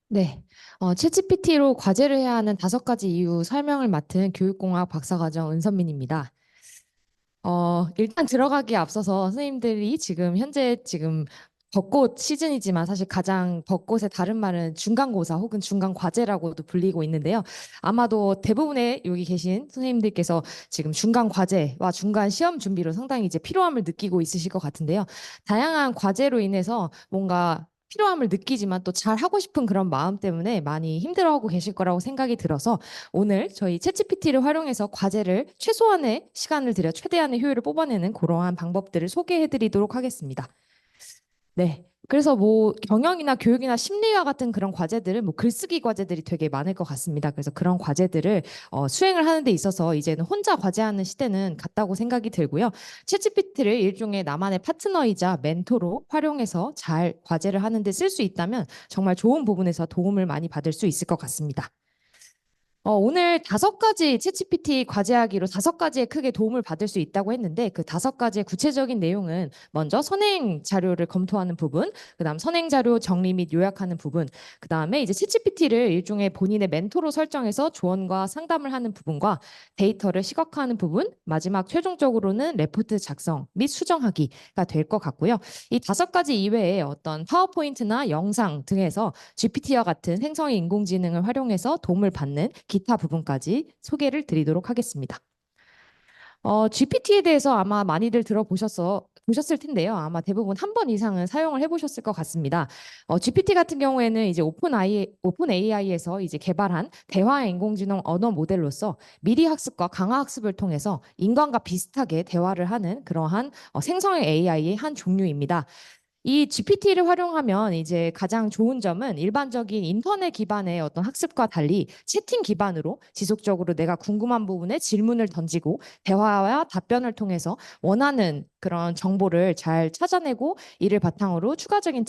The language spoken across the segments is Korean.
네. 챗GPT로 과제를 해야 하는 5가지 이유 설명을 맡은 교육공학 박사과정 은선민입니다. 일단 들어가기에 앞서서 선생님들이 현재 벚꽃 시즌이지만 사실 가장 벚꽃의 다른 말은 중간고사 혹은 중간과제라고도 불리고 있는데요. 아마도 대부분의 여기 계신 선생님들께서 지금 중간과제와 중간 시험 준비로 상당히 이제 필요함을 느끼고 있으실 것 같은데요. 다양한 과제로 인해서 뭔가 필요함을 느끼지만 또 잘하고 싶은 그런 마음 때문에 많이 힘들어하고 계실 거라고 생각이 들어서 오늘 저희 챗GPT를 활용해서 과제를 최소한의 시간을 들여 최대한의 효율을 뽑아내는 그러한 방법들을 소개해 드리도록 하겠습니다. 네. 그래서 뭐 경영이나 교육이나 심리와 같은 그런 과제들은 뭐 글쓰기 과제들이 되게 많을 것 같습니다. 그래서 그런 과제들을 수행을 하는 데 있어서 이제는 혼자 과제하는 시대는 갔다고 생각이 들고요. 챗GPT를 일종의 나만의 파트너이자 멘토로 활용해서 잘 과제를 하는 데 쓸 수 있다면 정말 좋은 부분에서 도움을 많이 받을 수 있을 것 같습니다. 오늘 5가지 챗GPT 과제하기로 5가지에 크게 도움을 받을 수 있다고 했는데 그 5가지의 구체적인 내용은 먼저 선행 자료를 검토하는 부분, 그다음 선행 자료 정리 및 요약하는 부분, 그다음에 이제 챗GPT를 일종의 본인의 멘토로 설정해서 조언과 상담을 하는 부분과 데이터를 시각화하는 부분, 마지막 최종적으로는 레포트 작성 및 수정하기가 될 것 같고요. 이 5가지 이외에 어떤 파워포인트나 영상 등에서 GPT와 같은 생성의 인공지능을 활용해서 도움을 받는 기타 부분까지 소개를 드리도록 하겠습니다. GPT에 대해서 아마 많이들 보셨을 텐데요. 아마 대부분 한 번 이상은 사용을 해보셨을 것 같습니다. GPT 같은 경우에는 이제 오픈 AI에서 이제 개발한 대화 인공지능 언어 모델로서 미리 학습과 강화 학습을 통해서 인간과 비슷하게 대화를 하는 그러한 생성의 AI의 한 종류입니다. 이 GPT를 활용하면 이제 가장 좋은 점은 일반적인 인터넷 기반의 어떤 학습과 달리 채팅 기반으로 지속적으로 내가 궁금한 부분에 질문을 던지고 대화와 답변을 통해서 원하는 그런 정보를 잘 찾아내고 이를 바탕으로 추가적인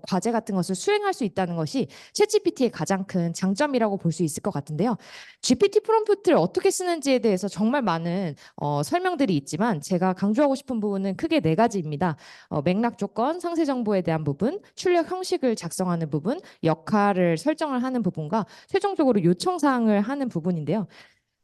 과제 같은 것을 수행할 수 있다는 것이 챗GPT의 가장 큰 장점이라고 볼 수 있을 것 같은데요. GPT 프롬프트를 어떻게 쓰는지에 대해서 정말 많은 설명들이 있지만 제가 강조하고 싶은 부분은 크게 4가지입니다. 맥락 조건, 상세 정보에 대한 부분, 출력 형식을 작성하는 부분, 역할을 설정을 하는 부분과 최종적으로 요청 사항을 하는 부분인데요.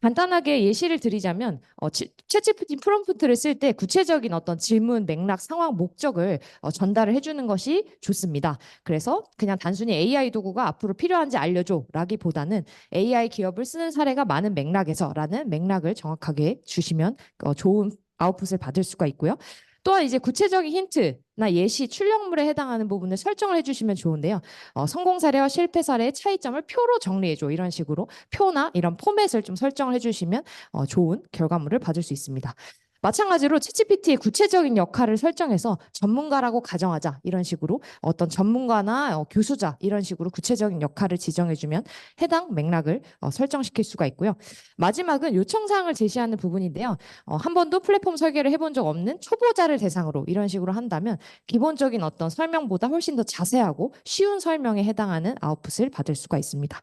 간단하게 예시를 드리자면 챗GPT 프롬프트를 쓸 때 구체적인 어떤 질문, 맥락, 상황, 목적을 전달을 해주는 것이 좋습니다. 그래서 그냥 단순히 AI 도구가 앞으로 필요한지 알려줘라기보다는 AI 기업을 쓰는 사례가 많은 맥락에서라는 맥락을 정확하게 주시면 좋은 아웃풋을 받을 수가 있고요. 또한 이제 구체적인 힌트나 예시, 출력물에 해당하는 부분을 설정을 해주시면 좋은데요. 성공 사례와 실패 사례의 차이점을 표로 정리해줘. 이런 식으로 표나 이런 포맷을 좀 설정을 해주시면 좋은 결과물을 받을 수 있습니다. 마찬가지로 챗GPT의 구체적인 역할을 설정해서 전문가라고 가정하자. 이런 식으로 어떤 전문가나 교수자 이런 식으로 구체적인 역할을 지정해주면 해당 맥락을 설정시킬 수가 있고요. 마지막은 요청사항을 제시하는 부분인데요. 한 번도 플랫폼 설계를 해본 적 없는 초보자를 대상으로 이런 식으로 한다면 기본적인 어떤 설명보다 훨씬 더 자세하고 쉬운 설명에 해당하는 아웃풋을 받을 수가 있습니다.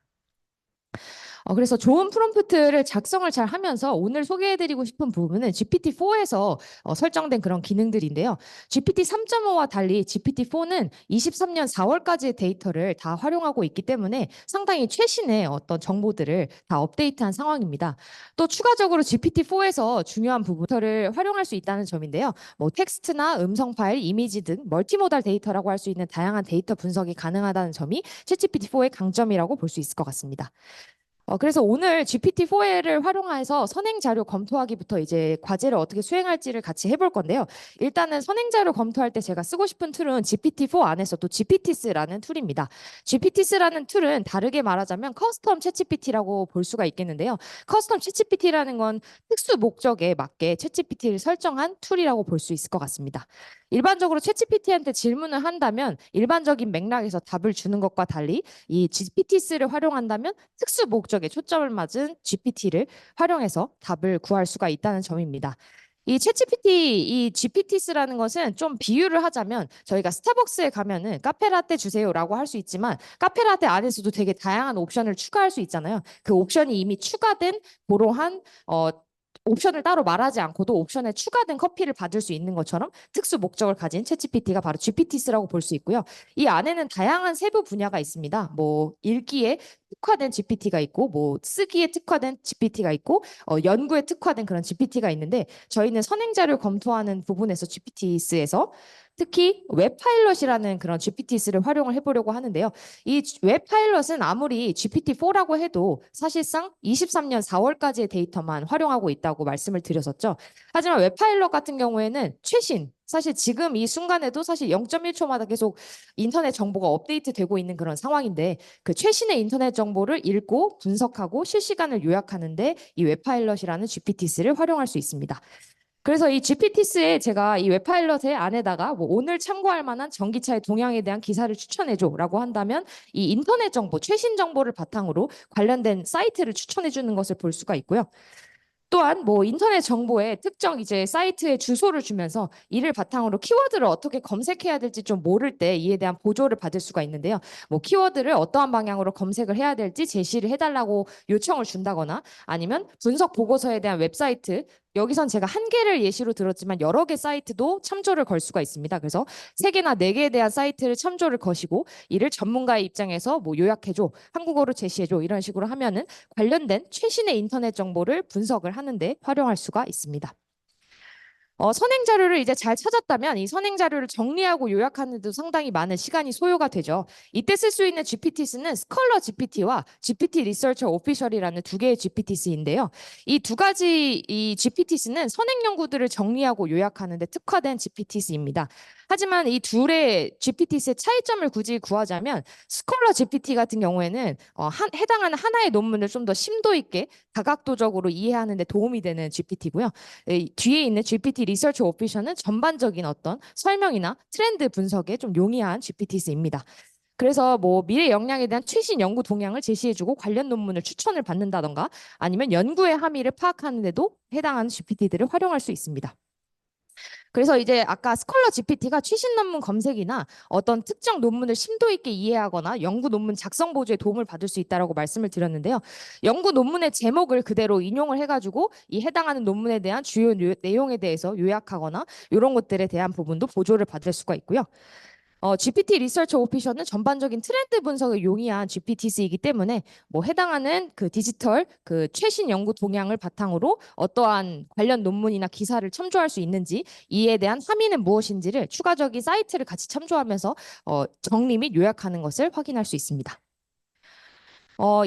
그래서 좋은 프롬프트를 작성을 잘 하면서 오늘 소개해드리고 싶은 부분은 GPT-4에서 설정된 그런 기능들인데요. GPT 3.5와 달리 GPT-4는 23년 4월까지의 데이터를 다 활용하고 있기 때문에 상당히 최신의 어떤 정보들을 다 업데이트한 상황입니다. 또 추가적으로 GPT-4에서 중요한 부분을 활용할 수 있다는 점인데요. 뭐 텍스트나 음성 파일, 이미지 등 멀티모달 데이터라고 할 수 있는 다양한 데이터 분석이 가능하다는 점이 챗GPT-4의 강점이라고 볼 수 있을 것 같습니다. 그래서 오늘 GPT-4를 활용해서 선행 자료 검토하기부터 이제 과제를 어떻게 수행할지를 같이 해볼 건데요. 일단은 선행 자료 검토할 때 제가 쓰고 싶은 툴은 GPT-4 안에서 또 GPTs라는 툴입니다. GPTs라는 툴은 다르게 말하자면 커스텀 챗GPT라고 볼 수가 있겠는데요. 커스텀 챗GPT라는 건 특수 목적에 맞게 챗GPT를 설정한 툴이라고 볼 수 있을 것 같습니다. 일반적으로 챗GPT한테 질문을 한다면 일반적인 맥락에서 답을 주는 것과 달리 이 GPTs를 활용한다면 특수 목적에 초점을 맞은 GPT를 활용해서 답을 구할 수가 있다는 점입니다. 이 챗GPT, 이 GPTs라는 것은 좀 비유를 하자면 저희가 스타벅스에 가면은 카페라떼 주세요라고 할 수 있지만 카페라떼 안에서도 되게 다양한 옵션을 추가할 수 있잖아요. 그 옵션이 이미 추가된 그러한 옵션을 따로 말하지 않고도 옵션에 추가된 커피를 받을 수 있는 것처럼 특수 목적을 가진 챗GPT가 바로 GPT스라고 볼 수 있고요. 이 안에는 다양한 세부 분야가 있습니다. 뭐 읽기에 특화된 GPT가 있고, 뭐 쓰기에 특화된 GPT가 있고, 연구에 특화된 그런 GPT가 있는데 저희는 선행자를 검토하는 부분에서 GPT스에서 특히 웹파일럿이라는 그런 GPT스를 활용을 해보려고 하는데요. 이 웹파일럿은 아무리 GPT-4라고 해도 사실상 23년 4월까지의 데이터만 활용하고 있다고 말씀을 드렸었죠. 하지만 웹파일럿 같은 경우에는 최신, 사실 지금 이 순간에도 사실 0.1초마다 계속 인터넷 정보가 업데이트되고 있는 그런 상황인데 그 최신의 인터넷 정보를 읽고 분석하고 실시간을 요약하는데 이 웹파일럿이라는 GPT스를 활용할 수 있습니다. 그래서 이 GPT스에 제가 이 웹파일럿의 안에다가 뭐 오늘 참고할 만한 전기차의 동향에 대한 기사를 추천해줘라고 한다면 이 인터넷 정보, 최신 정보를 바탕으로 관련된 사이트를 추천해주는 것을 볼 수가 있고요. 또한 뭐 인터넷 정보에 특정 이제 사이트의 주소를 주면서 이를 바탕으로 키워드를 어떻게 검색해야 될지 좀 모를 때 이에 대한 보조를 받을 수가 있는데요. 뭐 키워드를 어떠한 방향으로 검색을 해야 될지 제시를 해달라고 요청을 준다거나 아니면 분석 보고서에 대한 웹사이트 여기선 제가 한 개를 예시로 들었지만 여러 개 사이트도 참조를 걸 수가 있습니다. 그래서 세 개나 네 개에 대한 사이트를 참조를 거시고 이를 전문가의 입장에서 뭐 요약해줘, 한국어로 제시해줘 이런 식으로 하면은 관련된 최신의 인터넷 정보를 분석을 하는데 활용할 수가 있습니다. 선행 자료를 이제 잘 찾았다면 이 선행 자료를 정리하고 요약하는 데도 상당히 많은 시간이 소요가 되죠. 이때 쓸 수 있는 GPT스는 스컬러 GPT와 GPT 리서처 오피셜이라는 두 개의 GPT스인데요. 이 두 가지 이 GPT스는 선행 연구들을 정리하고 요약하는 데 특화된 GPT스입니다. 하지만 이 둘의 GPT스의 차이점을 굳이 구하자면 스컬러 GPT 같은 경우에는 해당하는 하나의 논문을 좀 더 심도 있게 다각도적으로 이해하는 데 도움이 되는 GPT고요. 뒤에 있는 GPT 리서치 오피셔는 전반적인 어떤 설명이나 트렌드 분석에 좀 용이한 GPT스입니다. 그래서 뭐 미래 역량에 대한 최신 연구 동향을 제시해주고 관련 논문을 추천을 받는다던가 아니면 연구의 함의를 파악하는 데도 해당하는 GPT들을 활용할 수 있습니다. 그래서 이제 아까 스컬러 GPT가 최신 논문 검색이나 어떤 특정 논문을 심도 있게 이해하거나 연구 논문 작성 보조에 도움을 받을 수 있다라고 말씀을 드렸는데요. 연구 논문의 제목을 그대로 인용을 해가지고 이 해당하는 논문에 대한 주요 내용에 대해서 요약하거나 이런 것들에 대한 부분도 보조를 받을 수가 있고요. GPT 리서처 오피셔는 전반적인 트렌드 분석에 용이한 GPT이기 때문에 뭐 해당하는 그 디지털 그 최신 연구 동향을 바탕으로 어떠한 관련 논문이나 기사를 참조할 수 있는지 이에 대한 함의는 무엇인지를 추가적인 사이트를 같이 참조하면서 정리 및 요약하는 것을 확인할 수 있습니다.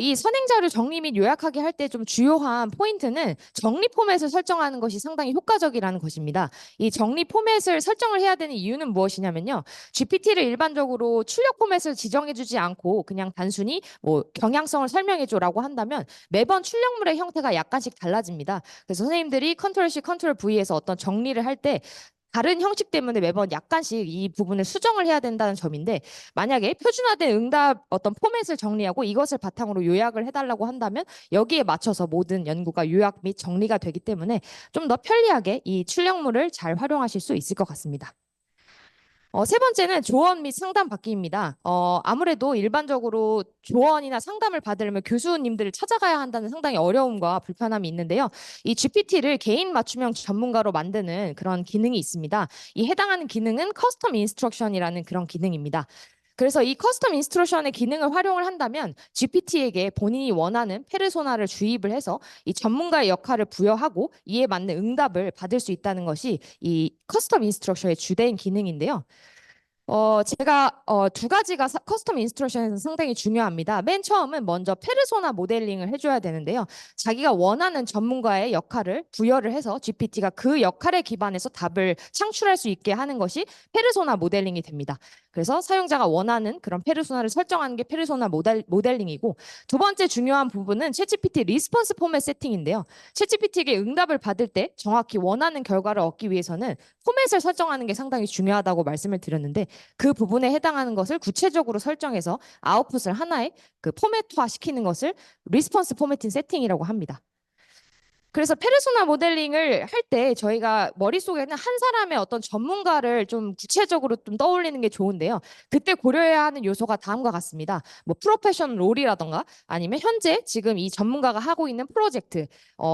이 선행자를 정리 및 요약하게 할 때 좀 주요한 포인트는 정리 포맷을 설정하는 것이 상당히 효과적이라는 것입니다. 이 정리 포맷을 설정을 해야 되는 이유는 무엇이냐면요. GPT를 일반적으로 출력 포맷을 지정해주지 않고 그냥 단순히 뭐 경향성을 설명해줘라고 한다면 매번 출력물의 형태가 약간씩 달라집니다. 그래서 선생님들이 컨트롤 C, 컨트롤 V에서 어떤 정리를 할 때 다른 형식 때문에 매번 약간씩 이 부분을 수정을 해야 된다는 점인데 만약에 표준화된 응답 어떤 포맷을 정리하고 이것을 바탕으로 요약을 해달라고 한다면 여기에 맞춰서 모든 연구가 요약 및 정리가 되기 때문에 좀 더 편리하게 이 출력물을 잘 활용하실 수 있을 것 같습니다. 세 번째는 조언 및 상담 받기입니다. 아무래도 일반적으로 조언이나 상담을 받으려면 교수님들을 찾아가야 한다는 상당히 어려움과 불편함이 있는데요. 이 GPT를 개인 맞춤형 전문가로 만드는 그런 기능이 있습니다. 이 해당하는 기능은 커스텀 인스트럭션이라는 그런 기능입니다. 그래서 이 커스텀 인스트럭션의 기능을 활용을 한다면 GPT에게 본인이 원하는 페르소나를 주입을 해서 이 전문가의 역할을 부여하고 이에 맞는 응답을 받을 수 있다는 것이 이 커스텀 인스트럭션의 주된 기능인데요. 제가 두 가지가 커스텀 인스트럭션에서 상당히 중요합니다. 맨 처음은 먼저 페르소나 모델링을 해줘야 되는데요. 자기가 원하는 전문가의 역할을 부여를 해서 GPT가 그 역할에 기반해서 답을 창출할 수 있게 하는 것이 페르소나 모델링이 됩니다. 그래서 사용자가 원하는 그런 페르소나를 설정하는 게 페르소나 모델링이고 두 번째 중요한 부분은 챗GPT 리스폰스 포맷 세팅인데요. 챗GPT에게 응답을 받을 때 정확히 원하는 결과를 얻기 위해서는 포맷을 설정하는 게 상당히 중요하다고 말씀을 드렸는데 그 부분에 해당하는 것을 구체적으로 설정해서 아웃풋을 하나의 그 포맷화 시키는 것을 리스폰스 포매팅 세팅이라고 합니다. 그래서 페르소나 모델링을 할 때 저희가 머릿속에는 한 사람의 어떤 전문가를 좀 구체적으로 좀 떠올리는 게 좋은데요. 그때 고려해야 하는 요소가 다음과 같습니다. 뭐 프로페셔널 롤이라던가 아니면 현재 지금 이 전문가가 하고 있는 프로젝트,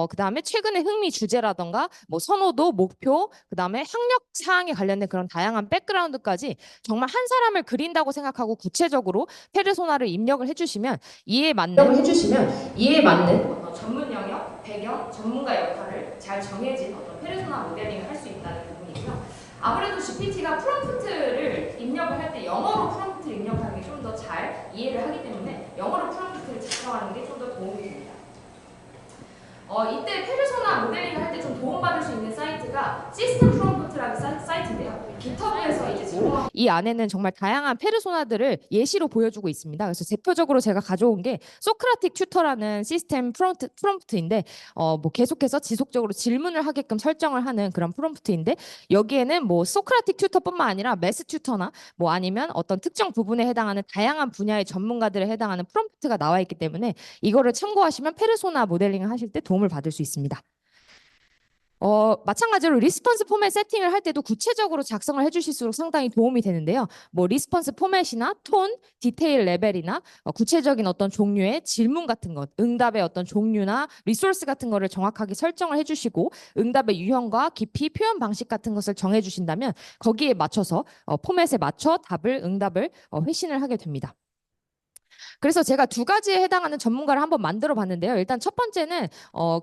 그다음에 최근의 흥미 주제라던가 뭐 선호도, 목표, 그다음에 학력 사항에 관련된 그런 다양한 백그라운드까지 정말 한 사람을 그린다고 생각하고 구체적으로 페르소나를 입력을 해주시면 이에 맞는 어떤 전문 영역, 배경, 전문가 역할을 잘 정해진 어떤 페르소나 모델링을 할 수 있다는 부분이고요. 아무래도 GPT가 프롬프트를 입력을 할 때 영어로 프롬프트를 입력하는 게 좀 더 잘 이해를 하기 때문에 영어로 프롬프트를 작성하는 게 좀 더 도움이 됩니다. 이때 페르소나 모델링을 할 때 좀 도움받을 수 있는 사이트가 시스템 프롬프트라는 사이트인데요. 깃허브에서 이제 제공하고 이 안에는 정말 다양한 페르소나들을 예시로 보여주고 있습니다. 그래서 대표적으로 제가 가져온 게 소크라틱 튜터라는 시스템 프롬프트인데 뭐 계속해서 지속적으로 질문을 하게끔 설정을 하는 그런 프롬프트인데 여기에는 뭐 소크라틱 튜터뿐만 아니라 매스 튜터나 뭐 아니면 어떤 특정 부분에 해당하는 다양한 분야의 전문가들에 해당하는 프롬프트가 나와 있기 때문에 이거를 참고하시면 페르소나 모델링을 하실 때 도움을 받을 수 있습니다. 마찬가지로 리스폰스 포맷 세팅을 할 때도 구체적으로 작성을 해주실수록 상당히 도움이 되는데요. 뭐 리스폰스 포맷이나 톤, 디테일 레벨이나 구체적인 어떤 종류의 질문 같은 것, 응답의 어떤 종류나 리소스 같은 거를 정확하게 설정을 해주시고 응답의 유형과 깊이, 표현 방식 같은 것을 정해주신다면 거기에 맞춰서 포맷에 맞춰 응답을 회신을 하게 됩니다. 그래서 제가 두 가지에 해당하는 전문가를 한번 만들어 봤는데요. 일단 첫 번째는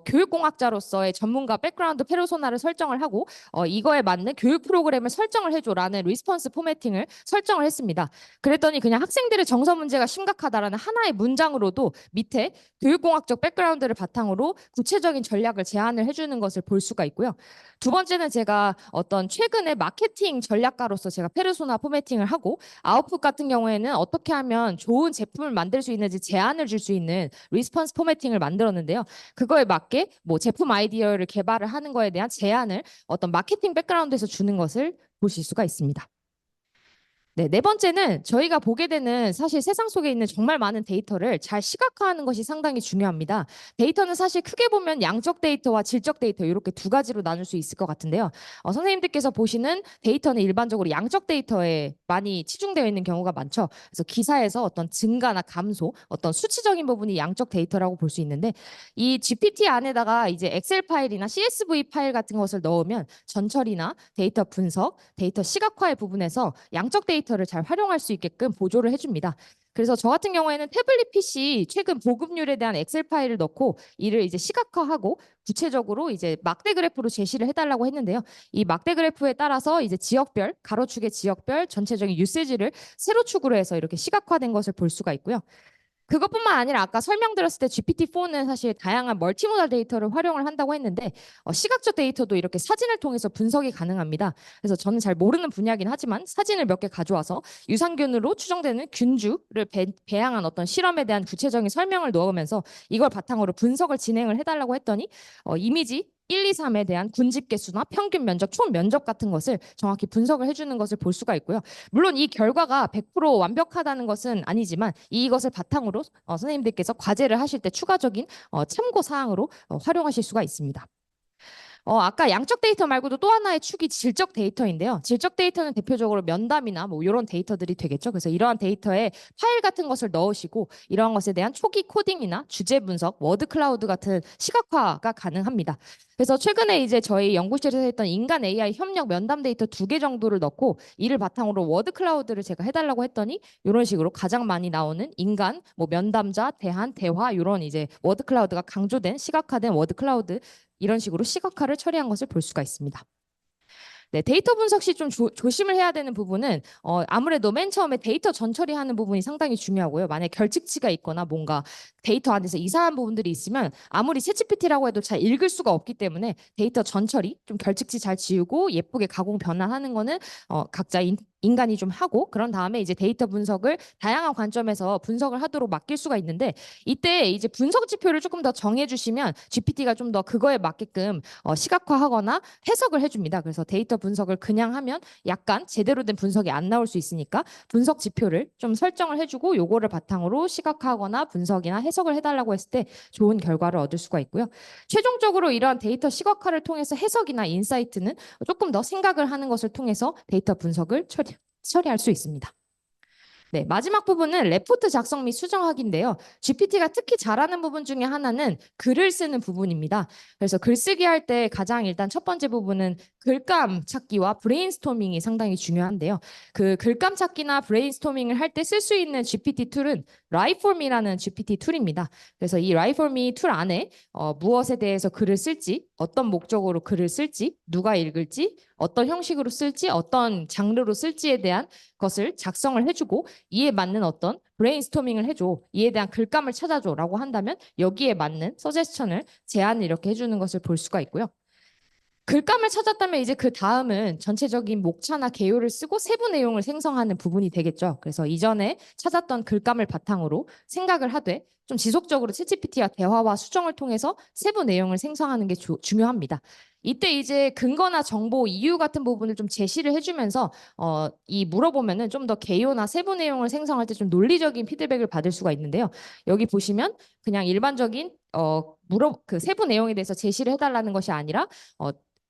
교육공학자로서의 전문가 백그라운드 페르소나를 설정을 하고 이거에 맞는 교육 프로그램을 설정을 해줘라는 리스폰스 포매팅을 설정을 했습니다. 그랬더니 그냥 학생들의 정서 문제가 심각하다라는 하나의 문장으로도 밑에 교육공학적 백그라운드를 바탕으로 구체적인 전략을 제안을 해주는 것을 볼 수가 있고요. 두 번째는 제가 어떤 최근에 마케팅 전략가로서 제가 페르소나 포매팅을 하고 아웃풋 같은 경우에는 어떻게 하면 좋은 제품을 만들 수 있는지 제안을 줄 수 있는 리스폰스 포매팅을 만들었는데요. 그거에 맞게 뭐 제품 아이디어를 개발을 하는 거에 대한 제안을 어떤 마케팅 백그라운드에서 주는 것을 보실 수가 있습니다. 네, 네 번째는 저희가 보게 되는 사실 세상 속에 있는 정말 많은 데이터를 잘 시각화하는 것이 상당히 중요합니다. 데이터는 사실 크게 보면 양적 데이터와 질적 데이터 이렇게 두 가지로 나눌 수 있을 것 같은데요. 선생님들께서 보시는 데이터는 일반적으로 양적 데이터에 많이 치중되어 있는 경우가 많죠. 그래서 기사에서 어떤 증가나 감소, 어떤 수치적인 부분이 양적 데이터라고 볼 수 있는데 이 GPT 안에다가 이제 엑셀 파일이나 CSV 파일 같은 것을 넣으면 전처리나 데이터 분석, 데이터 시각화의 부분에서 양적 데이터를 잘 활용할 수 있게끔 보조를 해줍니다. 그래서 저 같은 경우에는 태블릿 PC 최근 보급률에 대한 엑셀 파일을 넣고 이를 이제 시각화하고 구체적으로 이제 막대 그래프로 제시를 해달라고 했는데요. 이 막대 그래프에 따라서 이제 지역별, 가로축의 지역별 전체적인 유세지를 세로축으로 해서 이렇게 시각화된 것을 볼 수가 있고요. 그것뿐만 아니라 아까 설명드렸을 때 GPT-4는 사실 다양한 멀티모달 데이터를 활용을 한다고 했는데 시각적 데이터도 이렇게 사진을 통해서 분석이 가능합니다. 그래서 저는 잘 모르는 분야긴 하지만 사진을 몇 개 가져와서 유산균으로 추정되는 균주를 배양한 어떤 실험에 대한 구체적인 설명을 넣으면서 이걸 바탕으로 분석을 진행을 해달라고 했더니 이미지 1, 2, 3에 대한 군집 개수나 평균 면적, 총 면적 같은 것을 정확히 분석을 해주는 것을 볼 수가 있고요. 물론 이 결과가 100% 완벽하다는 것은 아니지만 이것을 바탕으로 선생님들께서 과제를 하실 때 추가적인 참고 사항으로 활용하실 수가 있습니다. 아까 양적 데이터 말고도 또 하나의 축이 질적 데이터인데요. 질적 데이터는 대표적으로 면담이나 뭐 이런 데이터들이 되겠죠. 그래서 이러한 데이터에 파일 같은 것을 넣으시고 이러한 것에 대한 초기 코딩이나 주제 분석, 워드 클라우드 같은 시각화가 가능합니다. 그래서 최근에 이제 저희 연구실에서 했던 인간 AI 협력 면담 데이터 2개 정도를 넣고 이를 바탕으로 워드 클라우드를 제가 해달라고 했더니 이런 식으로 가장 많이 나오는 인간, 뭐 면담자, 대한, 대화 이런 이제 워드 클라우드가 강조된 시각화된 워드 클라우드 이런 식으로 시각화를 처리한 것을 볼 수가 있습니다. 네, 데이터 분석 시 좀 조심을 해야 되는 부분은 아무래도 맨 처음에 데이터 전처리하는 부분이 상당히 중요하고요. 만약에 결칙치가 있거나 뭔가 데이터 안에서 이상한 부분들이 있으면 아무리 챗GPT라고 해도 잘 읽을 수가 없기 때문에 데이터 전처리, 좀 결칙치 잘 지우고 예쁘게 가공 변환하는 거는 각자 인간이 좀 하고 그런 다음에 이제 데이터 분석을 다양한 관점에서 분석을 하도록 맡길 수가 있는데 이때 이제 분석 지표를 조금 더 정해주시면 GPT가 좀 더 그거에 맞게끔 시각화하거나 해석을 해줍니다. 그래서 데이터 분석을 그냥 하면 약간 제대로 된 분석이 안 나올 수 있으니까 분석 지표를 좀 설정을 해주고 요거를 바탕으로 시각화하거나 분석이나 해석을 해달라고 했을 때 좋은 결과를 얻을 수가 있고요. 최종적으로 이러한 데이터 시각화를 통해서 해석이나 인사이트는 조금 더 생각을 하는 것을 통해서 데이터 분석을 처리할 수 있습니다. 네, 마지막 부분은 레포트 작성 및 수정하기인데요. GPT가 특히 잘하는 부분 중에 하나는 글을 쓰는 부분입니다. 그래서 글쓰기 할 때 가장 일단 첫 번째 부분은 글감 찾기와 브레인스토밍이 상당히 중요한데요. 그 글감 찾기나 브레인스토밍을 할 때 쓸 수 있는 GPT 툴은 라이폼이라는 GPT 툴입니다. 그래서 이 라이폼이 툴 안에 무엇에 대해서 글을 쓸지, 어떤 목적으로 글을 쓸지, 누가 읽을지, 어떤 형식으로 쓸지, 어떤 장르로 쓸지에 대한 것을 작성을 해주고 이에 맞는 어떤 브레인스토밍을 해줘. 이에 대한 글감을 찾아줘라고 한다면 여기에 맞는 서제스천을 제안을 이렇게 해주는 것을 볼 수가 있고요. 글감을 찾았다면 이제 그 다음은 전체적인 목차나 개요를 쓰고 세부 내용을 생성하는 부분이 되겠죠. 그래서 이전에 찾았던 글감을 바탕으로 생각을 하되 좀 지속적으로 챗GPT와 대화와 수정을 통해서 세부 내용을 생성하는 게 중요합니다. 이때 이제 근거나 정보, 이유 같은 부분을 좀 제시를 해주면서 이 물어보면은 좀 더 개요나 세부 내용을 생성할 때 좀 논리적인 피드백을 받을 수가 있는데요. 여기 보시면 그냥 일반적인 그 세부 내용에 대해서 제시를 해달라는 것이 아니라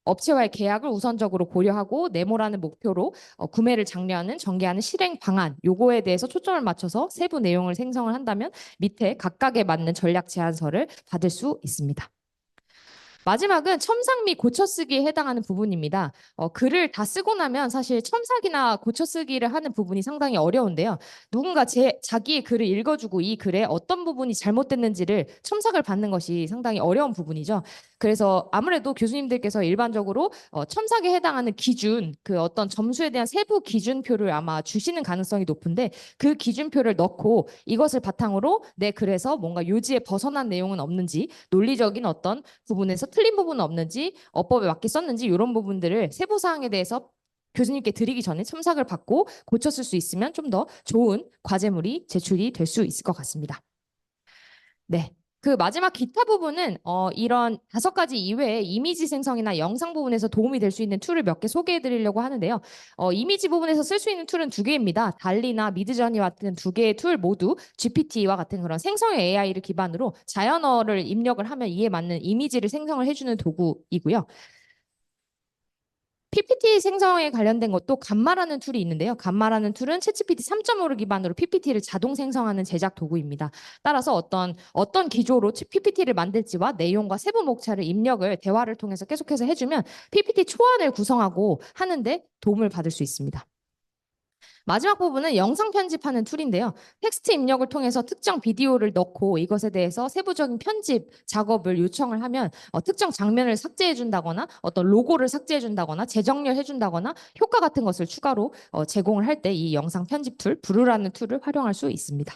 업체와의 계약을 우선적으로 고려하고 네모라는 목표로 구매를 장려하는 전개하는 실행 방안 요거에 대해서 초점을 맞춰서 세부 내용을 생성을 한다면 밑에 각각에 맞는 전략 제안서를 받을 수 있습니다. 마지막은 첨삭 및 고쳐쓰기에 해당하는 부분입니다. 글을 다 쓰고 나면 사실 첨삭이나 고쳐쓰기를 하는 부분이 상당히 어려운데요. 누군가 자기의 글을 읽어주고 이 글에 어떤 부분이 잘못됐는지를 첨삭을 받는 것이 상당히 어려운 부분이죠. 그래서 아무래도 교수님들께서 일반적으로 첨삭에 해당하는 기준, 그 어떤 점수에 대한 세부 기준표를 아마 주시는 가능성이 높은데 그 기준표를 넣고 이것을 바탕으로 내 글에서 뭔가 요지에 벗어난 내용은 없는지 논리적인 어떤 부분에서 틀린 부분은 없는지 어법에 맞게 썼는지 이런 부분들을 세부 사항에 대해서 교수님께 드리기 전에 첨삭을 받고 고쳤을 수 있으면 좀 더 좋은 과제물이 제출이 될 수 있을 것 같습니다. 네. 그 마지막 기타 부분은 이런 5가지 이외에 이미지 생성이나 영상 부분에서 도움이 될 수 있는 툴을 몇 개 소개해 드리려고 하는데요. 이미지 부분에서 쓸 수 있는 툴은 2개입니다. 달리나 미드저니 같은 2개의 툴 모두 GPT와 같은 그런 생성형 AI를 기반으로 자연어를 입력을 하면 이에 맞는 이미지를 생성을 해주는 도구이고요. PPT 생성에 관련된 것도 감마라는 툴이 있는데요. 감마라는 툴은 챗GPT 3.5를 기반으로 PPT를 자동 생성하는 제작 도구입니다. 따라서 어떤 기조로 PPT를 만들지와 내용과 세부 목차를 입력을 대화를 통해서 계속해서 해주면 PPT 초안을 구성하고 하는데 도움을 받을 수 있습니다. 마지막 부분은 영상 편집하는 툴인데요. 텍스트 입력을 통해서 특정 비디오를 넣고 이것에 대해서 세부적인 편집 작업을 요청을 하면 특정 장면을 삭제해 준다거나 어떤 로고를 삭제해 준다거나 재정렬해 준다거나 효과 같은 것을 추가로 제공을 할 때 이 영상 편집 툴, 브루라는 툴을 활용할 수 있습니다.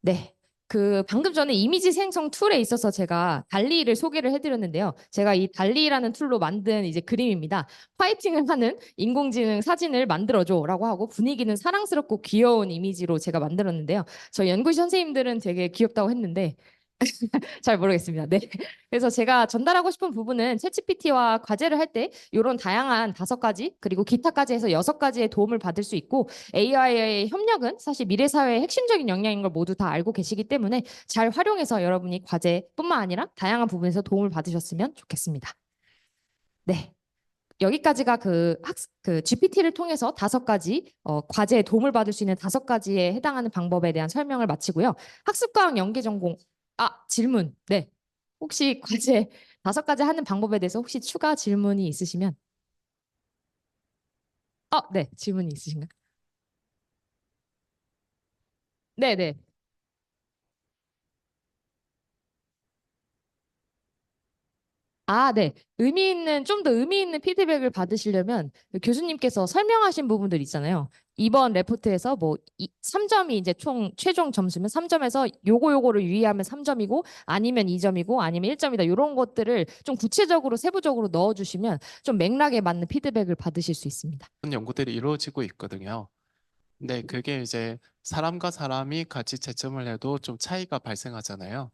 네. 그 방금 전에 이미지 생성 툴에 있어서 제가 달리를 소개를 해드렸는데요. 제가 이 달리라는 툴로 만든 이제 그림입니다. 파이팅을 하는 인공지능 사진을 만들어줘라고 하고 분위기는 사랑스럽고 귀여운 이미지로 제가 만들었는데요. 저희 연구실 선생님들은 되게 귀엽다고 했는데 잘 모르겠습니다. 네. 그래서 제가 전달하고 싶은 부분은 챗GPT와 과제를 할 때 이런 다양한 5가지 그리고 기타까지 해서 6가지의 도움을 받을 수 있고 AI의 협력은 사실 미래 사회의 핵심적인 역량인 걸 모두 다 알고 계시기 때문에 잘 활용해서 여러분이 과제뿐만 아니라 다양한 부분에서 도움을 받으셨으면 좋겠습니다. 네. 여기까지가 그 GPT를 통해서 5가지 과제에 도움을 받을 수 있는 5가지에 해당하는 방법에 대한 설명을 마치고요. 학습과학 연계 전공 질문. 네. 혹시 과제 5가지 하는 방법에 대해서 혹시 추가 질문이 있으시면 네. 질문이 있으신가요? 네, 네. 네. 좀 더 의미 있는 피드백을 받으시려면 그 교수님께서 설명하신 부분들 있잖아요. 이번 레포트에서 뭐 3점이 이제 총 최종 점수면 3점에서 요거를 유의하면 3점이고 아니면 2점이고 아니면 1점이다. 이런 것들을 좀 구체적으로 세부적으로 넣어주시면 좀 맥락에 맞는 피드백을 받으실 수 있습니다. 그런 연구들이 이루어지고 있거든요. 근데 그게 이제 사람과 사람이 같이 채점을 해도 좀 차이가 발생하잖아요.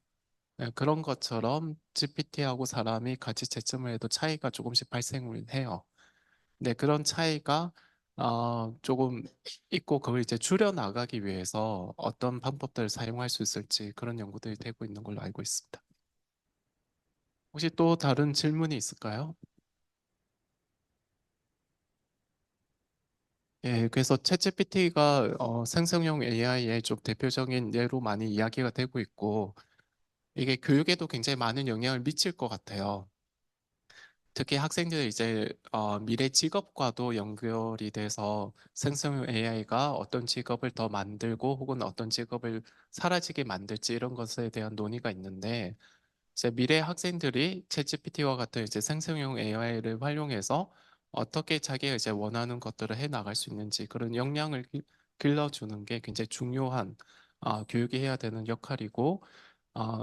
네, 그런 것처럼 GPT하고 사람이 같이 채점을 해도 차이가 조금씩 발생을 해요. 네, 그런 차이가 조금 있고 그걸 이제 줄여 나가기 위해서 어떤 방법들을 사용할 수 있을지 그런 연구들이 되고 있는 걸로 알고 있습니다. 혹시 또 다른 질문이 있을까요? 예, 그래서 챗GPT가 생성형 AI의 좀 대표적인 예로 많이 이야기가 되고 있고 이게 교육에도 굉장히 많은 영향을 미칠 것 같아요. 특히 학생들이 이제 미래 직업과도 연결이 돼서 생성형 AI가 어떤 직업을 더 만들고 혹은 어떤 직업을 사라지게 만들지 이런 것에 대한 논의가 있는데 이제 미래 학생들이 챗GPT와 같은 이제 생성형 AI를 활용해서 어떻게 자기가 이제 원하는 것들을 해 나갈 수 있는지 그런 역량을 길러주는 게 굉장히 중요한 교육이 해야 되는 역할이고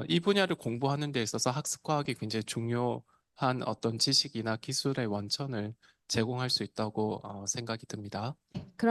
이 분야를 공부하는 데 있어서 학습과학이 굉장히 중요한 어떤 지식이나 기술의 원천을 제공할 수 있다고 생각이 듭니다. 그럼